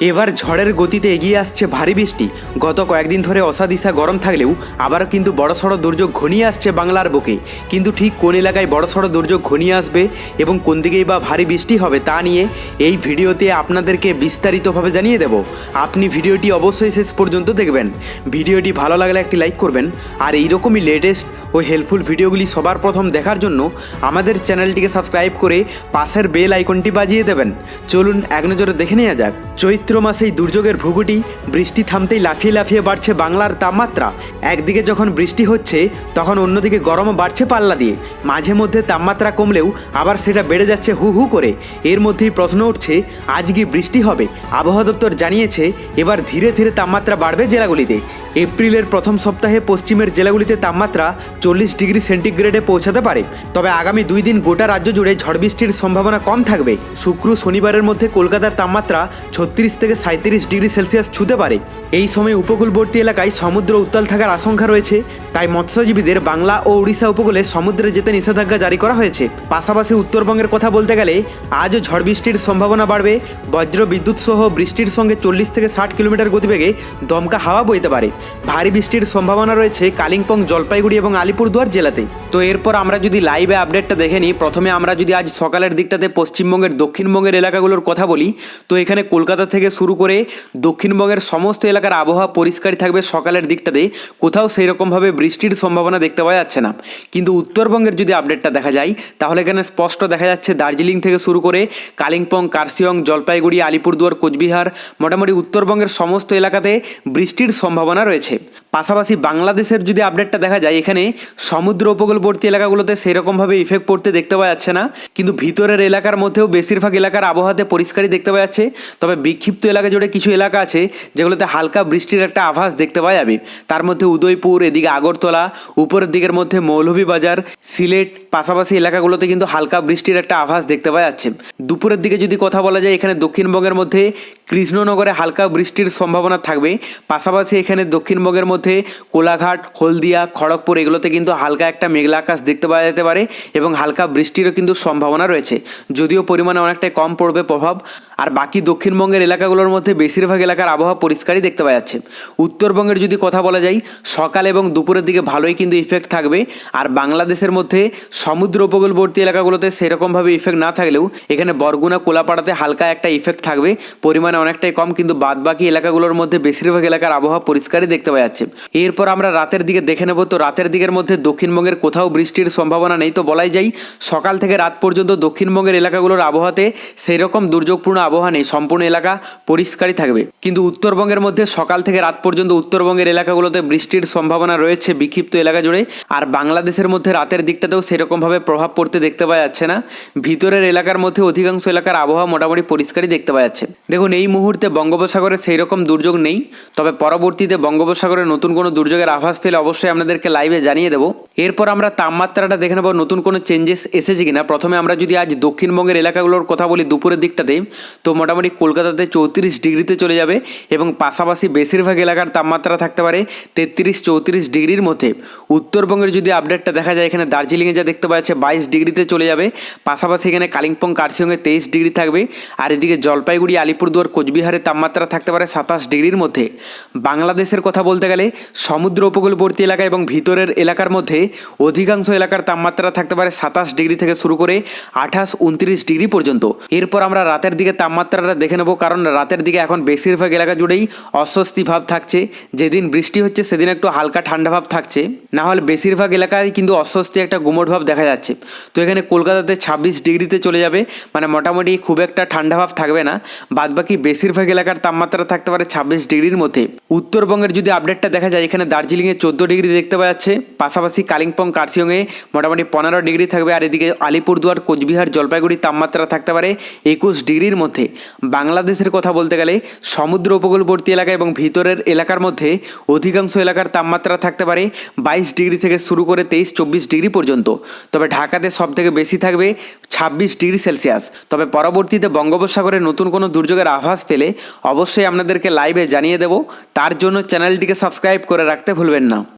এবার ঝড়ের গতিতে এগিয়ে আসছে ভারী বৃষ্টি। গত কয়েকদিন ধরে অসাদিশা গরম থাকলেও আবারও কিন্তু বড়সড় দুর্যোগ ঘনিয়ে আসছে বাংলার বুকে। কিন্তু ঠিক কোন এলাকায় বড়সড় দুর্যোগ ঘনিয়ে আসবে এবং কোন দিকেই বা ভারী বৃষ্টি হবে তা নিয়ে এই ভিডিওতে আপনাদেরকে বিস্তারিতভাবে জানিয়ে দেব। আপনি ভিডিওটি অবশ্যই শেষ পর্যন্ত দেখবেন। ভিডিওটি ভালো লাগলে একটি লাইক করবেন, আর এইরকমই লেটেস্ট ও হেল্পফুল ভিডিওগুলি সবার প্রথম দেখার জন্য আমাদের চ্যানেলটিকে সাবস্ক্রাইব করে পাশের বেল আইকনটি বাজিয়ে দেবেন। চলুন এক নজরে দেখে নেওয়া যাক। চৈত্র মাসেই দুর্যোগের ভূগুটি, বৃষ্টি থামতেই লাফিয়ে লাফিয়ে বাড়ছে বাংলার তাপমাত্রা। একদিকে যখন বৃষ্টি হচ্ছে তখন অন্যদিকে গরমও বাড়ছে পাল্লা দিয়ে। মাঝে মধ্যে তাপমাত্রা কমলেও আবার সেটা বেড়ে যাচ্ছে হু হু করে। এর মধ্যেই প্রশ্ন উঠছে, আজ কি বৃষ্টি হবে? আবহাওয়া দপ্তর জানিয়েছে এবার ধীরে ধীরে তাপমাত্রা বাড়বে জেলাগুলিতে। এপ্রিলের প্রথম সপ্তাহে পশ্চিমের জেলাগুলিতে তাপমাত্রা 40 ডিগ্রি সেন্টিগ্রেডে পৌঁছাতে পারে। তবে আগামী 2 দিন গোটা রাজ্য জুড়ে ঝড় বৃষ্টির সম্ভাবনা কম থাকবে। শুক্র শনিবারের মধ্যে কলকাতার তাপমাত্রা 36 থেকে 37 ডিগ্রি সেলসিয়াস ছুঁতে পারে। এই সময় উপকূলবর্তী এলাকায় সমুদ্র উত্তাল থাকার আশঙ্কা রয়েছে, তাই মৎস্যজীবীদের বাংলা ও উড়িষ্যা উপকূলে সমুদ্রে যেতে নিষেধাজ্ঞা জারি করা হয়েছে। পাশাপাশি উত্তরবঙ্গের কথা বলতে গেলে আজও ঝড় বৃষ্টির সম্ভাবনা বাড়বে। বজ্র বিদ্যুৎ সহ বৃষ্টির সঙ্গে 40 থেকে 60 কিলোমিটার গতিবেগে দমকা হাওয়া বইতে পারে। ভারী বৃষ্টির সম্ভাবনা রয়েছে কালিম্পং, জলপাইগুড়ি এবং আলিপুরদুয়ার জেলাতে। তো এরপর আমরা যদি লাইভে আপডেটটা দেখে নিই, প্রথমে আমরা যদি আজ সকালের দিকটাতে পশ্চিমবঙ্গের দক্ষিণবঙ্গের এলাকাগুলোর কথা বলি, তো এখানে কলকাতা থেকে শুরু করে দক্ষিণবঙ্গের সমস্ত এলাকার আবহাওয়া পরিষ্কারই থাকবে সকালের দিকটাতে। কোথাও সেই রকমভাবে বৃষ্টির সম্ভাবনা দেখতে পাওয়া যাচ্ছে না। কিন্তু উত্তরবঙ্গের যদি আপডেটটা দেখা যায় তাহলে এখানে স্পষ্ট দেখা যাচ্ছে দার্জিলিং থেকে শুরু করে কালিম্পং, কার্শিয়ং, জলপাইগুড়ি, আলিপুরদুয়ার, কোচবিহার, মোটামুটি উত্তরবঙ্গের সমস্ত এলাকাতে বৃষ্টির সম্ভাবনা রয়েছে। পাশাপাশি বাংলাদেশের যদি আপডেটটা দেখা যায়, এখানে সমুদ্র উপকূলবর্তী এলাকাগুলোতে সেরকমভাবে ইফেক্ট পড়তে দেখতে পাওয়া যাচ্ছে না। কিন্তু ভিতরের এলাকার মধ্যেও বেশিরভাগ এলাকার আবহাওয়াতে পরিষ্কারই দেখতে পাওয়া যাচ্ছে। তবে বিক্ষিপ্ত এলাকা জুড়ে কিছু এলাকা আছে যেগুলোতে হালকা বৃষ্টির একটা আভাস দেখতে পাওয়া যাবে। তার মধ্যে উদয়পুর, এদিকে আগরতলা, উপরের দিকের মধ্যে মৌলভীবাজার, সিলেট, পাশাপাশি এলাকাগুলোতে কিন্তু হালকা বৃষ্টির একটা আভাস দেখতে পাওয়া যাচ্ছে। দুপুরের দিকে যদি কথা বলা যায়, এখানে দক্ষিণবঙ্গের মধ্যে কৃষ্ণনগরে হালকা বৃষ্টির সম্ভাবনা থাকবে। পাশাপাশি এখানে দক্ষিণবঙ্গের মধ্যে কোলাঘাট, হলদিয়া, খড়গপুর এগুলোতে কিন্তু হালকা একটা মেঘলা আকাশ দেখতে পাওয়া যেতে পারে এবং হালকা বৃষ্টিরও কিন্তু সম্ভাবনা রয়েছে, যদিও পরিমাণে অনেকটাই কম পড়বে প্রভাব। আর বাকি দক্ষিণবঙ্গের এলাকাগুলোর মধ্যে বেশিরভাগ এলাকার আবহাওয়া পরিষ্কারই দেখতে পাওয়া যাচ্ছে। উত্তরবঙ্গের যদি কথা বলা যায়, সকাল এবং দুপুরের দিকে ভালোই কিন্তু ইফেক্ট থাকবে। আর বাংলাদেশের মধ্যে সমুদ্র উপকূলবর্তী এলাকাগুলোতে সেরকমভাবে ইফেক্ট না থাকলেও এখানে বরগুনা, কোলাপাড়াতে হালকা একটা ইফেক্ট থাকবে, পরিমাণে অনেকটাই কম। কিন্তু বাদবাকি এলাকাগুলোর মধ্যে বেশিরভাগ এলাকার আবহাওয়া পরিষ্কারই দেখতে পাওয়া যাচ্ছে। এরপর আমরা রাতের দিকে দেখে নেব। তো রাতের দিকের মধ্যে দক্ষিণবঙ্গের কোথাও বৃষ্টির সম্ভাবনা নেই। তো বলাই যায় সকাল থেকে রাত পর্যন্ত দক্ষিণবঙ্গের এলাকাগুলোর আবহাওয়াতে সেই রকম দুর্যোগপূর্ণ আবহাওয়া নেই, সম্পূর্ণ এলাকা পরিষ্কারই থাকবে। কিন্তু উত্তরবঙ্গের মধ্যে সকাল থেকে রাত পর্যন্ত উত্তরবঙ্গের এলাকাগুলোতে বৃষ্টির সম্ভাবনা রয়েছে বিক্ষিপ্ত এলাকা জুড়ে। আর বাংলাদেশের মধ্যে রাতের দিকটাতেও সেরকমভাবে প্রভাব পড়তে দেখতে পাওয়া যাচ্ছে না। ভিতরের এলাকার মধ্যে অধিকাংশ এলাকার আবহাওয়া মোটামুটি পরিষ্কারই দেখতে পাওয়া যাচ্ছে। দেখুন, এই মুহূর্তে বঙ্গোপসাগরে সেই রকম দুর্যোগ নেই। তবে পরবর্তীতে বঙ্গোপসাগরে নতুন কোনো দুর্যোগের আভাস পেলে অবশ্যই আপনাদেরকে লাইভে জানিয়ে দেবো। এরপর আমরা তাপমাত্রাটা দেখে নেব নতুন কোনো চেঞ্জেস এসেছে কিনা। প্রথমে আমরা যদি আজ দক্ষিণবঙ্গের এলাকাগুলোর কথা বলি, দুপুরের দিকটাতে তো মোটামুটি কলকাতাতে 34 ডিগ্রিতে চলে যাবে এবং পাশাপাশি বেশিরভাগ এলাকার তাপমাত্রা থাকতে পারে 33-34 ডিগ্রির মধ্যে। উত্তরবঙ্গের যদি আপডেটটা দেখা যায়, এখানে দার্জিলিংয়ে যা দেখতে পাওয়া যাচ্ছে 22 ডিগ্রিতে চলে যাবে। পাশাপাশি এখানে কালিম্পং, কার্শিয়ংয়ে 23 ডিগ্রি থাকবে। আর এদিকে জলপাইগুড়ি, আলিপুরদুয়ার, কোচবিহারের তাপমাত্রা থাকতে পারে 27 ডিগ্রির মধ্যে। বাংলাদেশের কথা বলতে গেলে সমুদ্র উপকূলবর্তী এলাকা এবং ভিতরের এলাকার মধ্যে অধিকাংশ এলাকার তাপমাত্রা থাকতে পারে 27 ডিগ্রি থেকে শুরু করে 28-29 ডিগ্রি পর্যন্ত। এরপর আমরা রাতের দিকে তাপমাত্রাটা দেখে নেব, কারণ রাতের দিকে এখন বেশিরভাগ এলাকা জুড়েই অস্বস্তি ভাব থাকছে। যেদিন বৃষ্টি হচ্ছে সেদিন একটু হালকা ঠান্ডা ভাব থাকছে, না হলে বেশিরভাগ এলাকায় কিন্তু অস্বস্তি একটা গুমোট ভাব দেখা যাচ্ছে। তো এখানে কলকাতাতে 26 ডিগ্রিতে চলে যাবে, মানে মোটামুটি খুব একটা ঠান্ডা ভাব থাকবে না। বাদবাকি বেশিরভাগ এলাকার তাপমাত্রা থাকতে পারে 26 ডিগ্রির মধ্যে। উত্তরবঙ্গের যদি আপডেটটা দেখা যায়, এখানে দার্জিলিংয়ে 14 ডিগ্রি দেখতে পাওয়া যাচ্ছে। পাশাপাশি কালিম্পং, কার্শিয়ংয়ে মোটামুটি 15 ডিগ্রি থাকবে। আর এদিকে আলিপুরদুয়ার, কোচবিহার, জলপাইগুড়ির তাপমাত্রা থাকতে পারে 21 ডিগ্রির মধ্যে। বাংলাদেশের কথা বলতে গেলে সমুদ্র উপকূলবর্তী এলাকা এবং ভিতরের এলাকার মধ্যে অধিকাংশ এলাকার তাপমাত্রা থাকতে পারে 22 ডিগ্রি থেকে শুরু করে 23-24 ডিগ্রি পর্যন্ত। তবে ঢাকাতে সব থেকে বেশি থাকবে 26 ডিগ্রি সেলসিয়াস। তবে পরবর্তীতে বঙ্গোপসাগরে নতুন কোনো দুর্যোগের আভাস পেলে অবশ্যই আপনাদেরকে লাইভে জানিয়ে দেব। তার জন্য চ্যানেলটিকে সাবস্ক্রাইব করে রাখতে ভুলবেন না।